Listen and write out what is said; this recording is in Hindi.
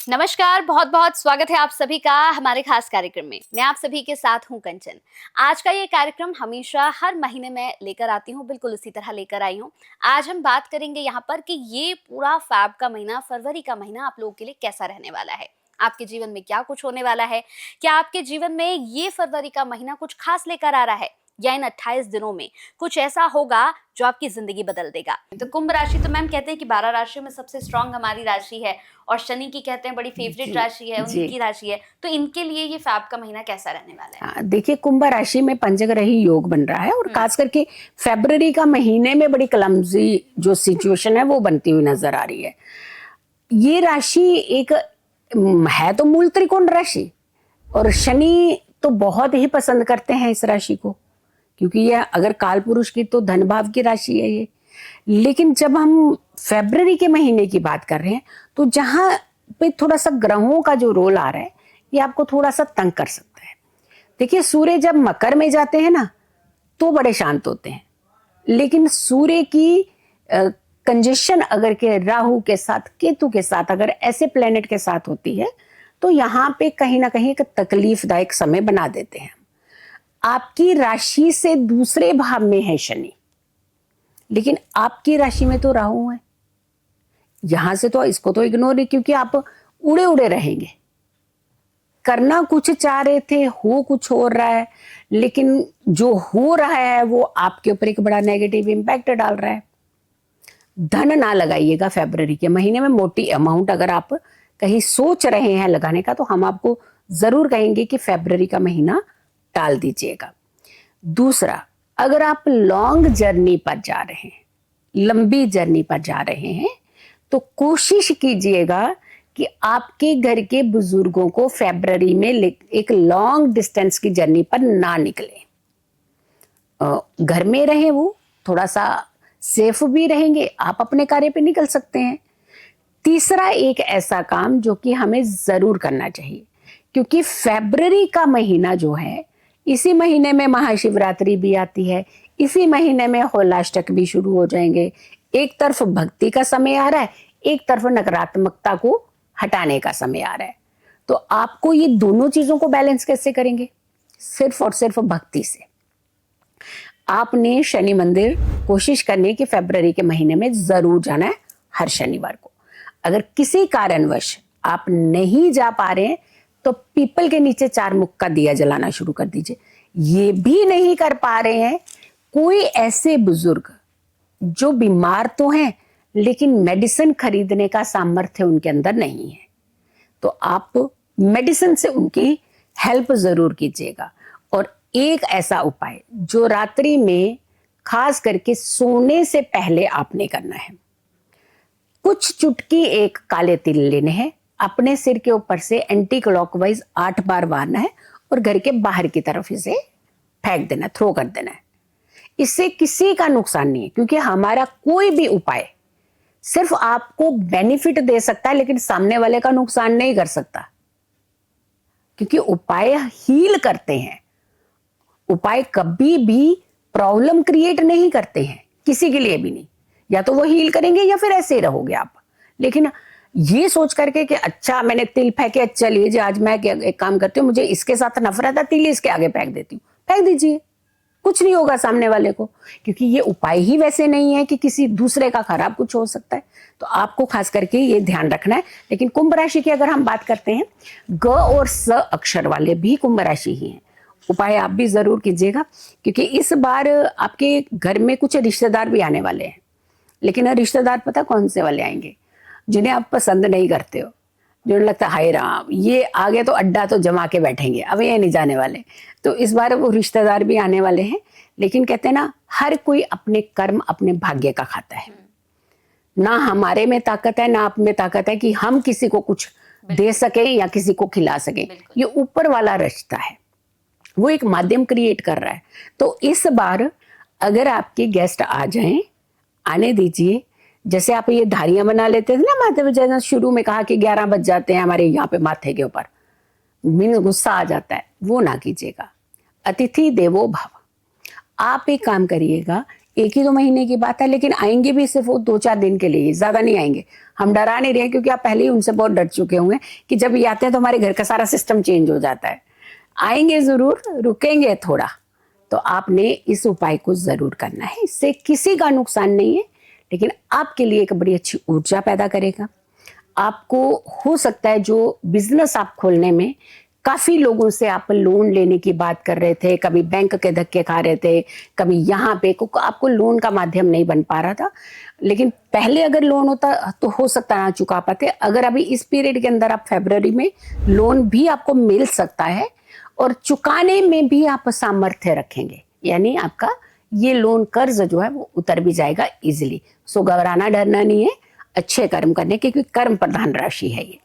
नमस्कार, बहुत बहुत स्वागत है आप सभी का हमारे खास कार्यक्रम में। मैं आप सभी के साथ हूं कंचन। आज का ये कार्यक्रम हमेशा हर महीने में लेकर आती हूं, बिल्कुल उसी तरह लेकर आई हूं। आज हम बात करेंगे यहाँ पर कि ये पूरा फैब का महीना, फरवरी का महीना आप लोगों के लिए कैसा रहने वाला है। आपके जीवन में क्या कुछ होने वाला है, क्या आपके जीवन में ये फरवरी का महीना कुछ खास लेकर आ रहा है, या इन 28 दिनों में कुछ ऐसा होगा जो आपकी जिंदगी बदल देगा। तो कुंभ राशि तो मैम कहते हैं कि 12 राशियों में सबसे स्ट्रांग हमारी राशि है, और शनि की कहते हैं बड़ी फेवरेट राशि है, उनकी राशि है। तो इनके लिए ये फैब का महीना कैसा रहने वाला है? देखिए, कुंभ राशि में पंचग्रही योग बन रहा है और खास करके फरवरी का महीने में बड़ी क्लमजी जो सिचुएशन है वो बनती हुई नजर आ रही है। ये राशि एक है तो मूल त्रिकोण राशि, और शनि तो बहुत ही पसंद करते हैं इस राशि को, क्योंकि ये अगर काल पुरुष की तो धन भाव की राशि है ये। लेकिन जब हम फरवरी के महीने की बात कर रहे हैं तो जहां पे थोड़ा सा ग्रहों का जो रोल आ रहा है ये आपको थोड़ा सा तंग कर सकता है। देखिए, सूर्य जब मकर में जाते हैं ना तो बड़े शांत होते हैं, लेकिन सूर्य की कंजेशन अगर के राहु के साथ, केतु के साथ, अगर ऐसे प्लेनेट के साथ होती है तो यहाँ पे कहीं ना कहीं एक तकलीफदायक समय बना देते हैं। आपकी राशि से दूसरे भाव में है शनि, लेकिन आपकी राशि में तो राहु है। यहां से तो इसको तो इग्नोर नहीं, क्योंकि आप उड़े उड़े रहेंगे। करना कुछ चाह रहे थे, हो कुछ हो रहा है, लेकिन जो हो रहा है वो आपके ऊपर एक बड़ा नेगेटिव इंपैक्ट डाल रहा है। धन ना लगाइएगा फरवरी के महीने में। मोटी अमाउंट अगर आप कहीं सोच रहे हैं लगाने का तो हम आपको जरूर कहेंगे कि फरवरी का महीना टाल दीजिएगा। दूसरा, अगर आप लॉन्ग जर्नी पर जा रहे हैं, लंबी जर्नी पर जा रहे हैं, तो कोशिश कीजिएगा कि आपके घर के बुजुर्गों को फरवरी में एक लॉन्ग डिस्टेंस की जर्नी पर ना निकले। घर में रहे, वो थोड़ा सा सेफ भी रहेंगे, आप अपने कार्य पे निकल सकते हैं। तीसरा, एक ऐसा काम जो कि हमें जरूर करना चाहिए, क्योंकि फरवरी का महीना जो है, इसी महीने में महाशिवरात्रि भी आती है, इसी महीने में होलाष्टक भी शुरू हो जाएंगे। एक तरफ भक्ति का समय आ रहा है, एक तरफ नकारात्मकता को हटाने का समय आ रहा है। तो आपको ये दोनों चीजों को बैलेंस कैसे करेंगे? सिर्फ और सिर्फ भक्ति से। आपने शनि मंदिर कोशिश करनी कि फरवरी के महीने में जरूर जाना है, हर शनिवार को। अगर किसी कारणवश आप नहीं जा पा रहे हैं तो पीपल के नीचे 4 मुख का दिया जलाना शुरू कर दीजिए। ये भी नहीं कर पा रहे हैं, कोई ऐसे बुजुर्ग जो बीमार तो हैं लेकिन मेडिसिन खरीदने का सामर्थ्य उनके अंदर नहीं है, तो आप मेडिसिन से उनकी हेल्प जरूर कीजिएगा। और एक ऐसा उपाय जो रात्रि में खास करके सोने से पहले आपने करना है, कुछ चुटकी एक काले तिल लेने हैं, अपने सिर के ऊपर से एंटी क्लॉकवाइज 8 बार मारना है और घर के बाहर की तरफ इसे फेंक देना, थ्रो कर देना है। इससे किसी का नुकसान नहीं है, क्योंकि हमारा कोई भी उपाय सिर्फ आपको बेनिफिट दे सकता है, लेकिन सामने वाले का नुकसान नहीं कर सकता, क्योंकि उपाय हील करते हैं। उपाय कभी भी प्रॉब्लम क्रिएट नहीं करते हैं, किसी के लिए भी नहीं। या तो वो हील करेंगे या फिर ऐसे ही रहोगे आप। लेकिन ये सोच करके कि अच्छा मैंने तिल फेंके, चलिए जी आज मैं एक काम करती हूँ, मुझे इसके साथ नफरत है, तिल इसके आगे फेंक देती हूँ, फेंक दीजिए, कुछ नहीं होगा सामने वाले को, क्योंकि ये उपाय ही वैसे नहीं है कि किसी दूसरे का खराब कुछ हो सकता है। तो आपको खास करके ये ध्यान रखना है। लेकिन कुंभ राशि की अगर हम बात करते हैं, ग और स अक्षर वाले भी कुंभ राशि ही हैं। उपाय आप भी जरूर कीजिएगा, क्योंकि इस बार आपके घर में कुछ रिश्तेदार भी आने वाले हैं। लेकिन रिश्तेदार पता कौन से वाले आएंगे? जिन्हें आप पसंद नहीं करते हो, जिन्हें लगता है हाय राम ये आगे तो अड्डा तो जमा के बैठेंगे, अब ये नहीं जाने वाले। तो इस बार वो रिश्तेदार भी आने वाले हैं। लेकिन कहते हैं ना, हर कोई अपने कर्म अपने भाग्य का खाता है। ना हमारे में ताकत है, ना आप में ताकत है कि हम किसी को कुछ दे सके या किसी को खिला सके। ये ऊपर वाला रचता है, वो एक माध्यम क्रिएट कर रहा है। तो इस बार अगर आपके गेस्ट आ जाएं, आने दीजिए। जैसे आप ये धारियां बना लेते थे ना माथे पे, जैसे शुरू में कहा कि 11 बज जाते हैं हमारे यहाँ पे माथे के ऊपर, मीन गुस्सा आ जाता है, वो ना कीजिएगा। अतिथि देवो भव। आप एक काम करिएगा, 1 ही 2 महीने की बात है, लेकिन आएंगे भी सिर्फ वो 2-4 दिन के लिए, ज्यादा नहीं आएंगे। हम डरा नहीं रहे, क्योंकि आप पहले ही उनसे बहुत डर चुके होंगे कि जब ये आते हैं तो हमारे घर का सारा सिस्टम चेंज हो जाता है। आएंगे जरूर, रुकेंगे थोड़ा। तो आपने इस उपाय को जरूर करना है। इससे किसी का नुकसान नहीं है, लेकिन आपके लिए एक बड़ी अच्छी ऊर्जा पैदा करेगा। आपको हो सकता है जो बिजनेस आप खोलने में काफी लोगों से आप लोन लेने की बात कर रहे थे, कभी बैंक के धक्के खा रहे थे, कभी यहाँ पे आपको लोन का माध्यम नहीं बन पा रहा था, लेकिन पहले अगर लोन होता तो हो सकता ना चुका पाते। अगर अभी इस पीरियड के अंदर आप फरवरी में लोन भी आपको मिल सकता है, और चुकाने में भी आप सामर्थ्य रखेंगे, यानी आपका ये लोन कर्ज जो है वो उतर भी जाएगा इजिली। सो घबराना डरना नहीं है, अच्छे कर्म करने, क्योंकि कर्म प्रधान राशि है ये।